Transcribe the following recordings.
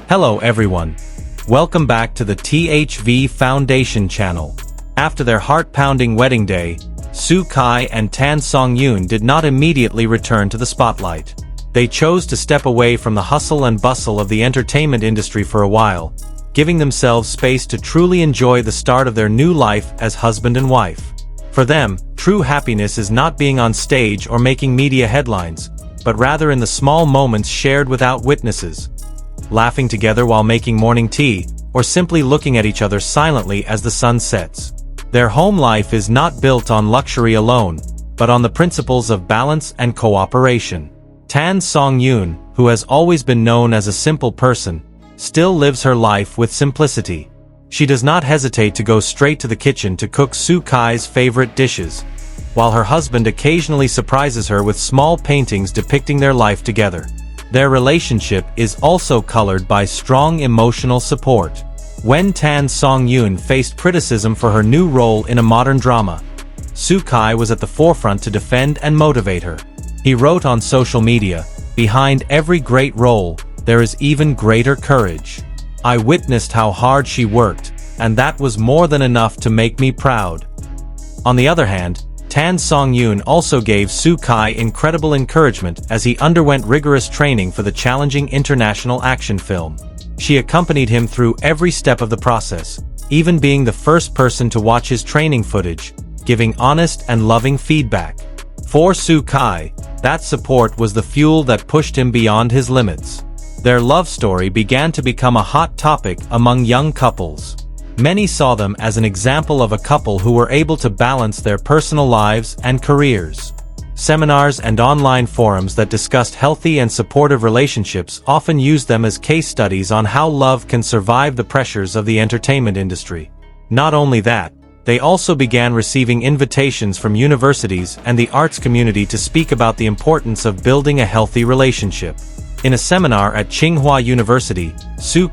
Hello everyone. Welcome back to the THV Foundation channel. After their heart-pounding wedding day, Kai and Tan Songyun did not immediately return to the spotlight. They chose to step away from the hustle and bustle of the entertainment industry for a while, giving themselves space to truly enjoy the start of their new life as husband and wife. For them, true happiness is not being on stage or making media headlines, but rather in the small moments shared without witnesses. Laughing together while making morning tea, or simply looking at each other silently as the sun sets. Their home life is not built on luxury alone, but on the principles of balance and cooperation. Tan Songyun, who has always been known as a simple person, still lives her life with simplicity. She does not hesitate to go straight to the kitchen to cook Kai's favorite dishes, while her husband occasionally surprises her with small paintings depicting their life together. Their relationship is also colored by strong emotional support. When Tan Songyun faced criticism for her new role in a modern drama, Kai was at the forefront to defend and motivate her. He wrote on social media, "Behind every great role, there is even greater courage. I witnessed how hard she worked, and that was more than enough to make me proud." On the other hand, Tan Songyun also gave Kai incredible encouragement as he underwent rigorous training for the challenging international action film. She accompanied him through every step of the process, even being the first person to watch his training footage, giving honest and loving feedback. For Kai, that support was the fuel that pushed him beyond his limits. Their love story began to become a hot topic among young couples. Many saw them as an example of a couple who were able to balance their personal lives and careers. Seminars and online forums that discussed healthy and supportive relationships often used them as case studies on how love can survive the pressures of the entertainment industry. Not only that, they also began receiving invitations from universities and the arts community to speak about the importance of building a healthy relationship. In a seminar at Tsinghua University,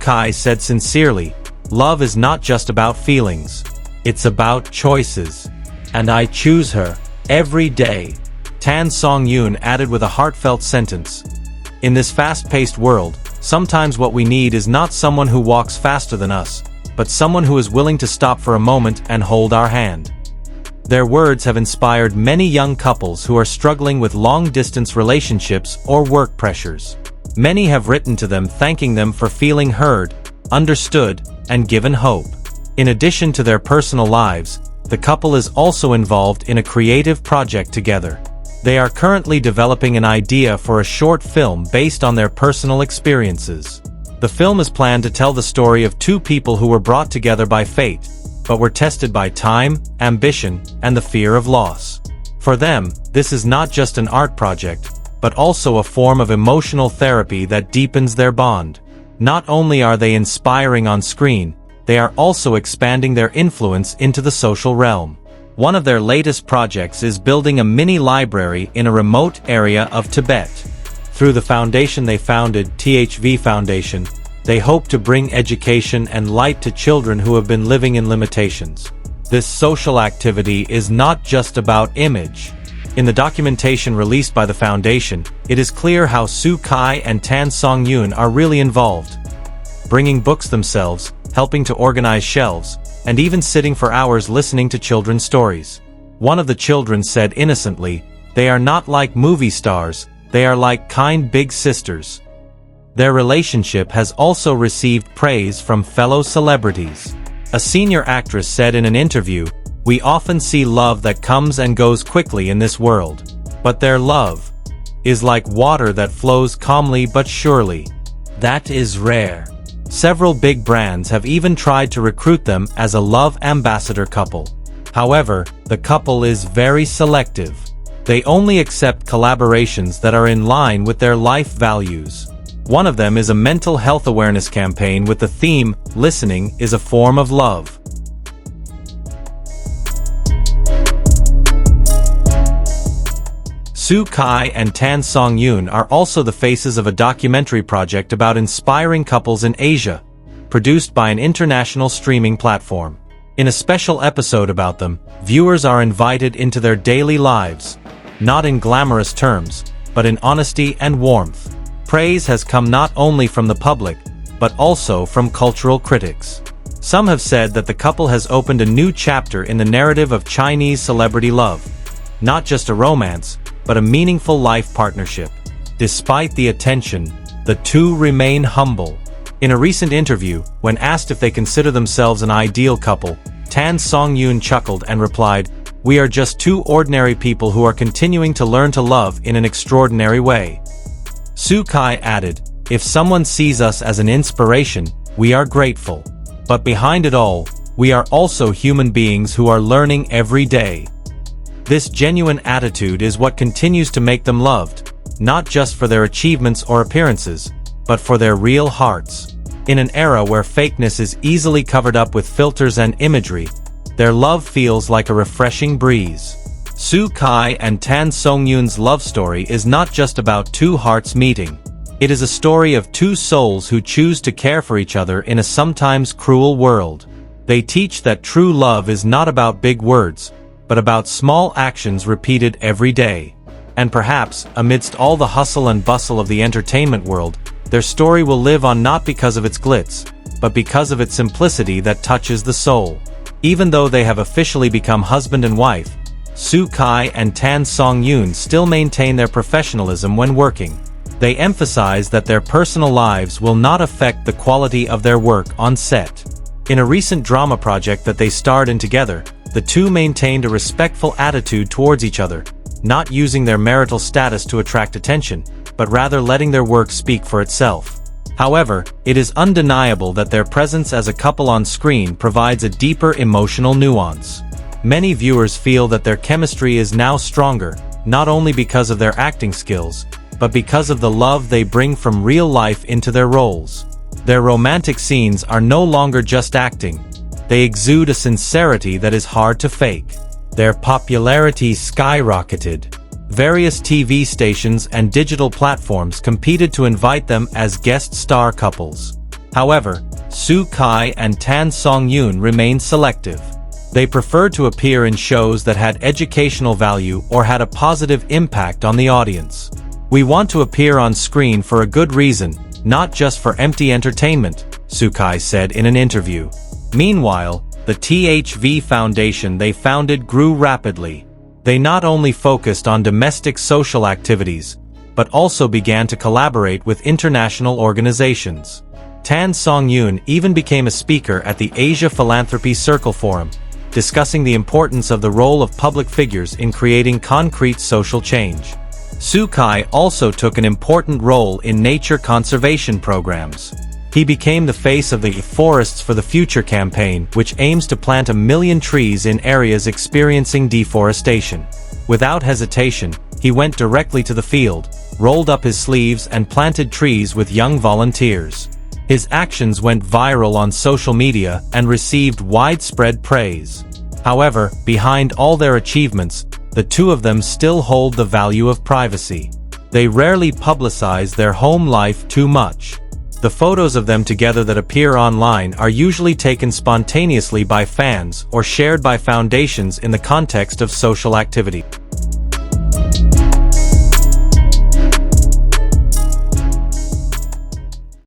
Kai said sincerely, "Love is not just about feelings. It's about choices. And I choose her every day." Tan Songyun added with a heartfelt sentence, "In this fast-paced world, sometimes what we need is not someone who walks faster than us, but someone who is willing to stop for a moment and hold our hand." Their words have inspired many young couples who are struggling with long-distance relationships or work pressures. Many have written to them thanking them for feeling heard, understood, and given hope. In addition to their personal lives, the couple is also involved in a creative project together. They are currently developing an idea for a short film based on their personal experiences. The film is planned to tell the story of two people who were brought together by fate, but were tested by time, ambition, and the fear of loss. For them, this is not just an art project, but also a form of emotional therapy that deepens their bond. Not only are they inspiring on screen, they are also expanding their influence into the social realm. One of their latest projects is building a mini library in a remote area of Tibet. Through the foundation they founded, THV Foundation, they hope to bring education and light to children who have been living in limitations. This social activity is not just about image. In the documentation released by the foundation, it is clear how Kai and Tan Songyun are really involved. Bringing books themselves, helping to organize shelves, and even sitting for hours listening to children's stories. One of the children said innocently, "They are not like movie stars, they are like kind big sisters." Their relationship has also received praise from fellow celebrities. A senior actress said in an interview, "We often see love that comes and goes quickly in this world. But their love is like water that flows calmly but surely. That is rare." Several big brands have even tried to recruit them as a love ambassador couple. However, the couple is very selective. They only accept collaborations that are in line with their life values. One of them is a mental health awareness campaign with the theme, "Listening is a form of love." Kai and Tan Songyun are also the faces of a documentary project about inspiring couples in Asia, produced by an international streaming platform. In a special episode about them, viewers are invited into their daily lives, not in glamorous terms, but in honesty and warmth. Praise has come not only from the public, but also from cultural critics. Some have said that the couple has opened a new chapter in the narrative of Chinese celebrity love. Not just a romance, but a meaningful life partnership. Despite the attention, the two remain humble. In a recent interview, when asked if they consider themselves an ideal couple, Tan Songyun chuckled and replied, "We are just two ordinary people who are continuing to learn to love in an extraordinary way." Kai added, "If someone sees us as an inspiration, we are grateful. But behind it all, we are also human beings who are learning every day." This genuine attitude is what continues to make them loved, not just for their achievements or appearances, but for their real hearts. In an era where fakeness is easily covered up with filters and imagery, their love feels like a refreshing breeze. Kai and Tan Songyun's love story is not just about two hearts meeting. It is a story of two souls who choose to care for each other in a sometimes cruel world. They teach that true love is not about big words, but about small actions repeated every day. And perhaps, amidst all the hustle and bustle of the entertainment world, their story will live on not because of its glitz, but because of its simplicity that touches the soul. Even though they have officially become husband and wife, Kai and Tan Songyun still maintain their professionalism when working. They emphasize that their personal lives will not affect the quality of their work on set. In a recent drama project that they starred in together, the two maintained a respectful attitude towards each other, not using their marital status to attract attention, but rather letting their work speak for itself. However, it is undeniable that their presence as a couple on screen provides a deeper emotional nuance. Many viewers feel that their chemistry is now stronger, not only because of their acting skills, but because of the love they bring from real life into their roles. Their romantic scenes are no longer just acting. They exude a sincerity that is hard to fake. Their popularity skyrocketed. Various TV stations and digital platforms competed to invite them as guest star couples. However, Kai and Tan Songyun remained selective. They preferred to appear in shows that had educational value or had a positive impact on the audience. "We want to appear on screen for a good reason, not just for empty entertainment," Kai said in an interview. Meanwhile, the THV Foundation they founded grew rapidly. They not only focused on domestic social activities, but also began to collaborate with international organizations. Tan Songyun even became a speaker at the Asia Philanthropy Circle Forum, discussing the importance of the role of public figures in creating concrete social change. Kai also took an important role in nature conservation programs. He became the face of the Forests for the Future campaign, which aims to plant 1 million trees in areas experiencing deforestation. Without hesitation, he went directly to the field, rolled up his sleeves and planted trees with young volunteers. His actions went viral on social media and received widespread praise. However, behind all their achievements, the two of them still hold the value of privacy. They rarely publicize their home life too much. The photos of them together that appear online are usually taken spontaneously by fans or shared by foundations in the context of social activity.